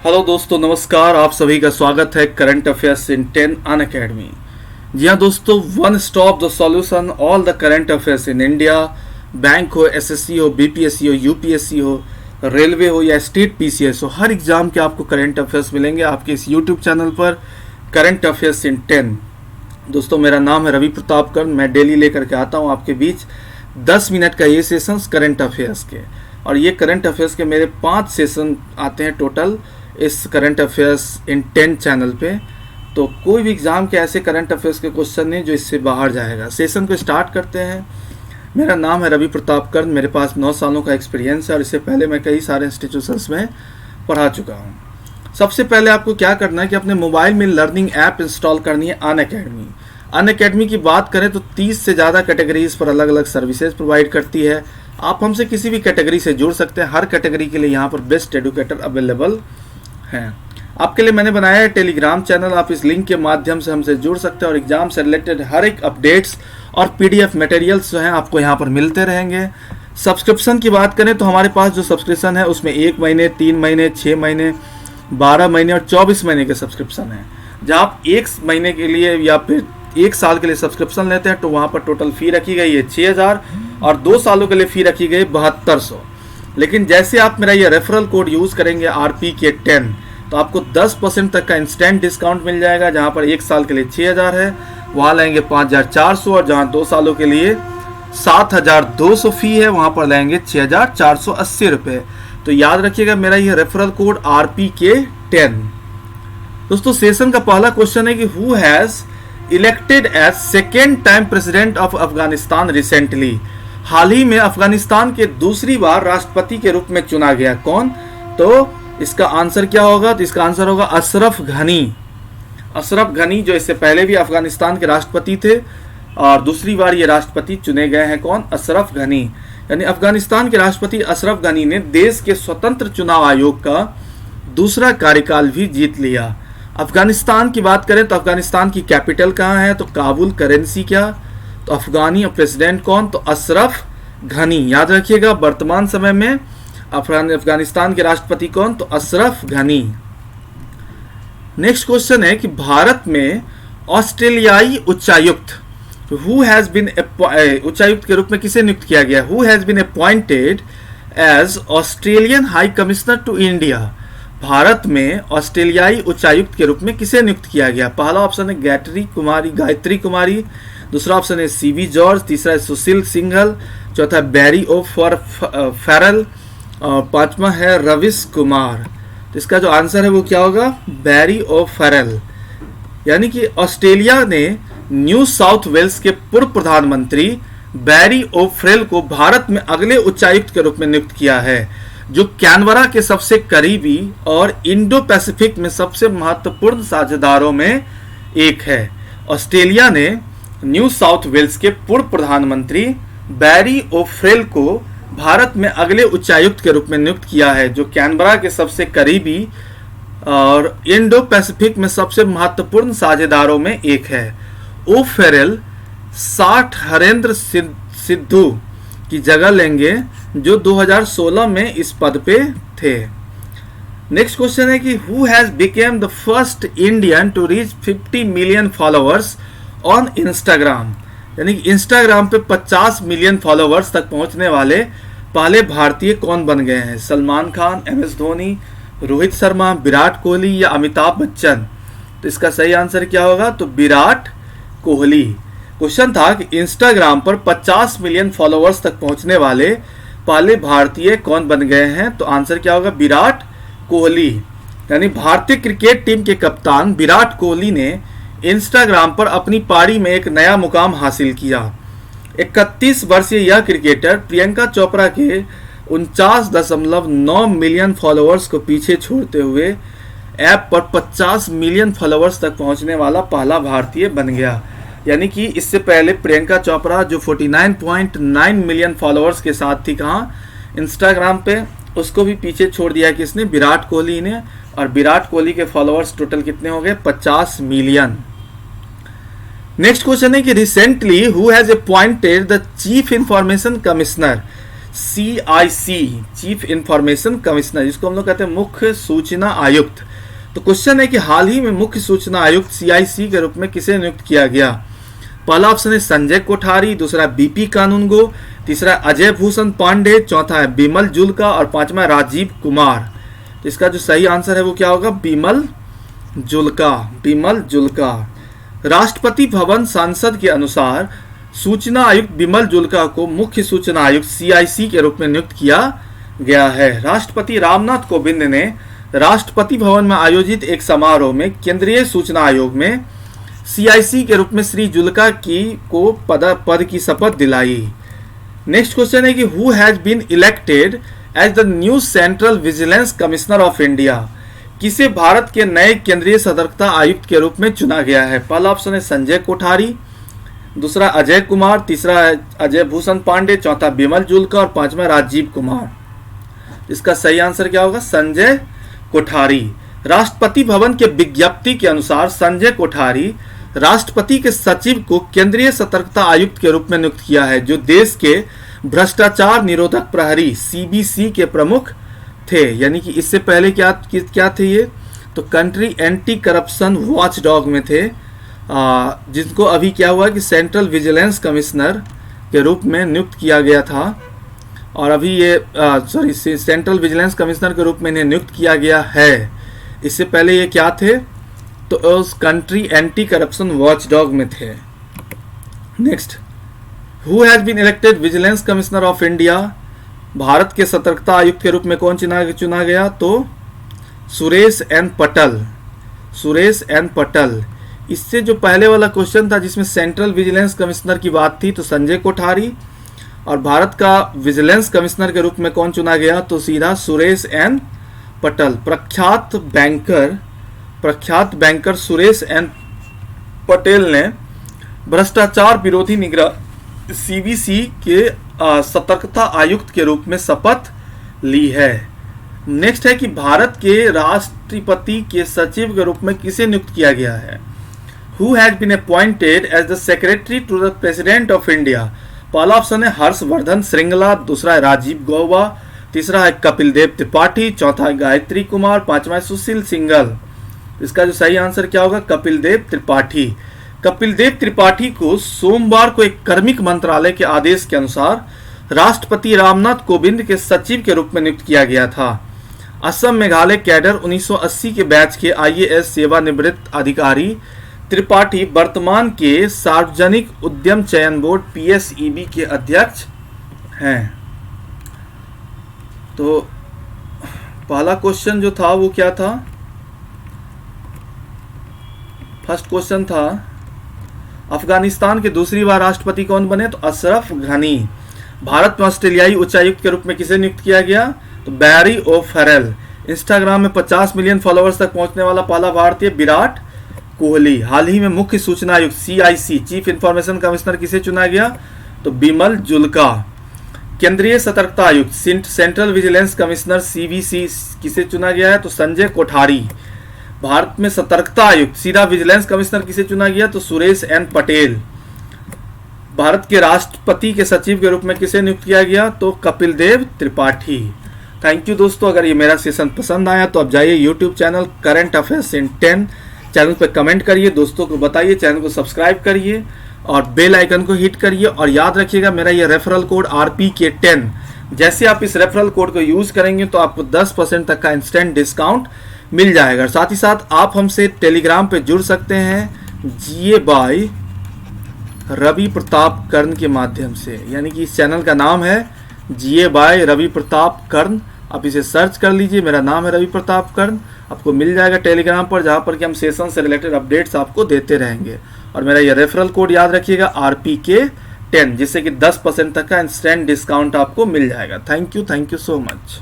Hello दोस्तों, नमस्कार। आप सभी का स्वागत है करंट अफेयर्स इन 10 अनअकैडमी। जी हाँ दोस्तों, one stop the solution all the current affairs in India. Bank हो, एसएससी हो, बीपीएससी हो, यूपीएससी हो, रेलवे हो या स्टेट पीसीएस हो, हर एग्जाम के आपको करंट अफेयर्स मिलेंगे आपके इस यूट्यूब चैनल पर, करंट अफेयर्स इन 10। दोस्तों, मेरा नाम है रवि प्रताप कर्ण। मैं डेली लेकर के आता हूँ आपके बीच 10 मिनट का ये सेशंस करंट अफेयर्स के, और ये करंट अफेयर्स के मेरे 5 सेशन आते हैं टोटल इस करंट अफेयर्स इन 10 चैनल पे। तो कोई भी एग्ज़ाम के ऐसे करंट अफेयर्स के क्वेश्चन नहीं जो इससे बाहर जाएगा। सेशन को स्टार्ट करते हैं। मेरा नाम है रवि प्रताप कर्ण। मेरे पास 9 सालों का एक्सपीरियंस है और इससे पहले मैं कई सारे इंस्टीट्यूशंस में पढ़ा चुका हूँ। सबसे पहले आपको क्या करना है कि अपने मोबाइल में लर्निंग ऐप इंस्टॉल करनी है अनअकैडमी। अनअकैडमी की बात करें तो 30 से ज़्यादा कैटेगरीज पर अलग अलग सर्विसेज प्रोवाइड करती है। आप हमसे किसी भी कैटेगरी से जुड़ सकते हैं। हर कैटेगरी के लिए यहाँ पर बेस्ट एडुकेटर अवेलेबल हैं। आपके लिए मैंने बनाया है टेलीग्राम चैनल। आप इस लिंक के माध्यम से हमसे जुड़ सकते हैं और एग्जाम से रिलेटेड हर एक अपडेट्स और पीडीएफ मटेरियल्स जो हैं आपको यहाँ पर मिलते रहेंगे। सब्सक्रिप्शन की बात करें तो हमारे पास जो सब्सक्रिप्शन है उसमें 1 महीने, 3 महीने, 6 महीने, 12 महीने और 24 महीने के सब्सक्रिप्शन है। जहाँ आप 1 महीने के लिए या फिर 1 साल के लिए सब्सक्रिप्शन लेते हैं तो वहाँ पर टोटल फ़ी रखी गई है 6000 और 2 सालों के लिए फ़ी रखी गई 7200। लेकिन जैसे आप मेरा ये रेफरल कोड यूज़ करेंगे RPK10 तो आपको 10% तक का इंस्टेंट डिस्काउंट मिल जाएगा। जहाँ पर 1 साल के लिए 6000 है वहाँ लेंगे 5400, और जहाँ 2 सालों के लिए 7200 फ़ी है वहाँ पर लेंगे 6480 रुपये। तो याद रखिएगा मेरा ये रेफरल कोड RPK10। दोस्तों, सेशन का पहला क्वेश्चन है कि who has elected as second time president of Afghanistan recently. हाल ही में अफगानिस्तान के दूसरी बार राष्ट्रपति के रूप में चुना गया कौन? तो इसका आंसर क्या होगा? तो इसका आंसर होगा अशरफ घनी। अशरफ घनी जो इससे पहले भी अफगानिस्तान के राष्ट्रपति थे और दूसरी बार ये राष्ट्रपति चुने गए हैं कौन? अशरफ घनी। यानी अफगानिस्तान के राष्ट्रपति अशरफ घनी ने देश के स्वतंत्र चुनाव आयोग का दूसरा कार्यकाल भी जीत लिया। अफगानिस्तान की बात करें तो अफगानिस्तान की कैपिटल कहाँ है? तो काबुल। करेंसी क्या? तो अफगानी। और प्रेसिडेंट कौन? तो अशरफ घनी। याद रखिएगा वर्तमान समय में अफगानिस्तान के राष्ट्रपति कौन? तो अशरफ घनी। नेक्स्ट क्वेश्चन है कि भारत में ऑस्ट्रेलियाई उच्चायुक्त हु हैज बीन उच्चायुक्त के रूप में किसे नियुक्त किया गया? Who has been appointed as Australian high commissioner to India. भारत में ऑस्ट्रेलियाई उच्चायुक्त के रूप में किसे नियुक्त किया गया? पहला ऑप्शन है गायत्री कुमारी, दूसरा ऑप्शन है सीवी जॉर्ज, तीसरा है सुशील सिंघल, चौथा है बैरी ओ फैरल और पांचवा है रविश कुमार। तो इसका जो आंसर है वो क्या होगा? बैरी ओ फैरल। यानी कि ऑस्ट्रेलिया ने न्यू साउथ वेल्स के पूर्व प्रधानमंत्री बैरी ओ फैरल को भारत में अगले उच्चायुक्त के रूप में नियुक्त किया है, जो कैनबरा के सबसे करीबी और इंडो पैसिफिक में सबसे महत्वपूर्ण साझेदारों में एक है। ऑस्ट्रेलिया ने न्यू साउथ वेल्स के पूर्व प्रधानमंत्री बैरी ओ फैरल को भारत में अगले उच्चायुक्त के रूप में नियुक्त किया है, जो कैनबरा के सबसे करीबी और इंडो पैसिफिक में सबसे महत्वपूर्ण साझेदारों में एक है। ओ फैरल 60 हरेंद्र सिद्धू की जगह लेंगे जो 2016 में इस पद पे थे। नेक्स्ट क्वेश्चन है कि who has become the first Indian to reach 50 million followers on Instagram. यानी कि इंस्टाग्राम पे 50 मिलियन फॉलोअर्स तक पहुंचने वाले पहले भारतीय कौन बन गए हैं? सलमान खान, MS धोनी, रोहित शर्मा, विराट कोहली या अमिताभ बच्चन। तो इसका सही आंसर क्या होगा? तो विराट कोहली। क्वेश्चन था कि इंस्टाग्राम पर 50 मिलियन फॉलोअर्स तक पहुंचने वाले पहले भारतीय कौन बन गए हैं? तो आंसर क्या होगा? विराट कोहली। यानी भारतीय क्रिकेट टीम के कप्तान विराट कोहली ने इंस्टाग्राम पर अपनी पारी में एक नया मुकाम हासिल किया। 31 वर्षीय यह क्रिकेटर प्रियंका चोपड़ा के 49.9 मिलियन फॉलोअर्स को पीछे छोड़ते हुए ऐप पर 50 मिलियन फॉलोअर्स तक पहुंचने वाला पहला भारतीय बन गया। यानी कि इससे पहले प्रियंका चोपड़ा जो 49.9 मिलियन फॉलोअर्स के साथ थी कहाँ? इंस्टाग्राम पे, उसको भी पीछे छोड़ दिया किसने? विराट कोहली ने। और विराट कोहली के फॉलोअर्स टोटल कितने हो गए? 50 मिलियन। नेक्स्ट क्वेश्चन है कि recently who has appointed the chief information commissioner. CIC chief information commissioner, जिसको हम लोग कहते हैं मुख्य सूचना आयुक्त। तो क्वेश्चन है कि हाल ही में मुख्य सूचना आयुक्त CIC के रूप में किसे नियुक्त किया गया? पहला ऑप्शन है संजय कोठारी, दूसरा BP कानूनगो, तीसरा अजय भूषण पांडे, चौथा है बिमल जुल्का और पांचवा राजीव कुमार। तो इसका जो सही आंसर है वो क्या होगा? बिमल जुल्का। बिमल जुल्का। राष्ट्रपति भवन सांसद के अनुसार सूचना आयुक्त बिमल जुल्का को मुख्य सूचना आयुक्त CIC के रूप में नियुक्त किया गया है। राष्ट्रपति रामनाथ कोविंद ने राष्ट्रपति भवन में आयोजित एक समारोह में केंद्रीय सूचना आयोग में CIC के रूप में श्री जुल्का को पद की शपथ दिलाई। नेक्स्ट क्वेश्चन है कि who has been elected as the new central vigilance commissioner of India? किसे भारत के नए केंद्रीय सतर्कता आयुक्त के रूप में चुना गया है? पहला ऑप्शन है संजय कोठारी, दूसरा अजय कुमार, तीसरा अजय भूषण पांडे, चौथा बिमल जुल्का और पांचवा राजीव कुमार। इसका सही आंसर क्या होगा? संजय कोठारी। राष्ट्रपति भवन के विज्ञप्ति के अनुसार संजय कोठारी राष्ट्रपति के सचिव को केंद्रीय सतर्कता आयुक्त के रूप में नियुक्त किया है, जो देश के भ्रष्टाचार निरोधक प्रहरी CBC के प्रमुख थे। यानी कि इससे पहले क्या थे ये? तो country anti corruption watchdog में थे, जिनको अभी क्या हुआ कि सेंट्रल विजिलेंस कमिश्नर के रूप में नियुक्त किया गया था। और अभी ये सेंट्रल विजिलेंस कमिश्नर के रूप में इन्हें नियुक्त किया गया है। इससे पहले ये क्या थे? तो उस country anti corruption watchdog में थे। Next, who has been elected vigilance commissioner of India? भारत के सतर्कता आयुक्त के रूप में कौन चुना गया? तो सुरेश एन पटल। सुरेश एन पटल। इससे जो पहले वाला क्वेश्चन था जिसमें सेंट्रल विजिलेंस कमिश्नर की बात थी, तो संजय कोठारी, और भारत का विजिलेंस कमिश्नर के रूप में कौन चुना गया? तो सीधा सुरेश एन पटल। प्रख्यात बैंकर सुरेश एन पटेल ने भ्रष्टाचार विरोधी निगरानी CBC के सतर्कता आयुक्त के रूप में शपथ ली है। नेक्स्ट है कि भारत के राष्ट्रपति के सचिव के रूप में किसे नियुक्त किया गया है? Who has been appointed as the secretary to the president of India? पहला ऑप्शन है हर्षवर्धन श्रृंगला, दूसरा है राजीव गौबा, तीसरा है कपिल देव त्रिपाठी, चौथा है गायत्री कुमार, पांचवा है सुशील सिंघल। इसका जो सही आंसर क्या होगा? कपिल देव त्रिपाठी। कपिल देव त्रिपाठी को सोमवार को एक कार्मिक मंत्रालय के आदेश के अनुसार राष्ट्रपति रामनाथ कोविंद के सचिव के रूप में नियुक्त किया गया था। असम मेघालय कैडर 1980 के बैच के IAS सेवानिवृत्त अधिकारी त्रिपाठी वर्तमान के सार्वजनिक उद्यम चयन बोर्ड PSEB के अध्यक्ष हैं। तो पहला क्वेश्चन जो था वो क्या था? फर्स्ट क्वेश्चन था अफगानिस्तान के दूसरी बार राष्ट्रपति कौन बने? तो अशरफ घनी। भारत में ऑस्ट्रेलियाई उच्चायुक्त के रूप में किसे नियुक्त किया गया? तो बैरी ओफेरेल। इंस्टाग्राम में 50 मिलियन फॉलोअर्स तक पहुंचने वाला पहला भारतीय विराट कोहली। हाल ही में मुख्य सूचना आयुक्त CIC चीफ इंफॉर्मेशन कमिश्नर किसे चुना गया? तो बिमल जुल्का। केंद्रीय सतर्कता आयुक्त सेंट्रल विजिलेंस कमिश्नर CBC किसे चुना गया है? तो संजय कोठारी। भारत में सतर्कता आयुक्त सीधा विजिलेंस कमिश्नर किसे चुना गया? तो सुरेश एन पटेल। भारत के राष्ट्रपति के सचिव के रूप में किसे नियुक्त किया गया? तो कपिल देव त्रिपाठी। थैंक यू दोस्तों। अगर ये मेरा सेशन पसंद आया तो आप जाइए YouTube channel current affairs in 10 channel पर कमेंट करिए, दोस्तों को बताइए, चैनल को सब्सक्राइब करिए और बेल आइकन को हिट करिए। और याद रखिएगा मेरा ये रेफरल कोड RPK10, जैसे आप इस रेफरल कोड को यूज करेंगे तो आपको 10% तक का इंस्टेंट डिस्काउंट मिल जाएगा। साथ ही साथ आप हमसे टेलीग्राम पे जुड़ सकते हैं GA बाय रवि प्रताप कर्ण के माध्यम से। यानी कि इस चैनल का नाम है GA बाय रवि प्रताप कर्ण। आप इसे सर्च कर लीजिए, मेरा नाम है रवि प्रताप कर्ण, आपको मिल जाएगा टेलीग्राम पर, जहां पर कि हम सेशन से रिलेटेड अपडेट्स आपको देते रहेंगे। और मेरा ये रेफरल कोड याद रखिएगा RPK10, जिससे कि 10% तक का इंस्टेंट डिस्काउंट आपको मिल जाएगा। Thank you so much.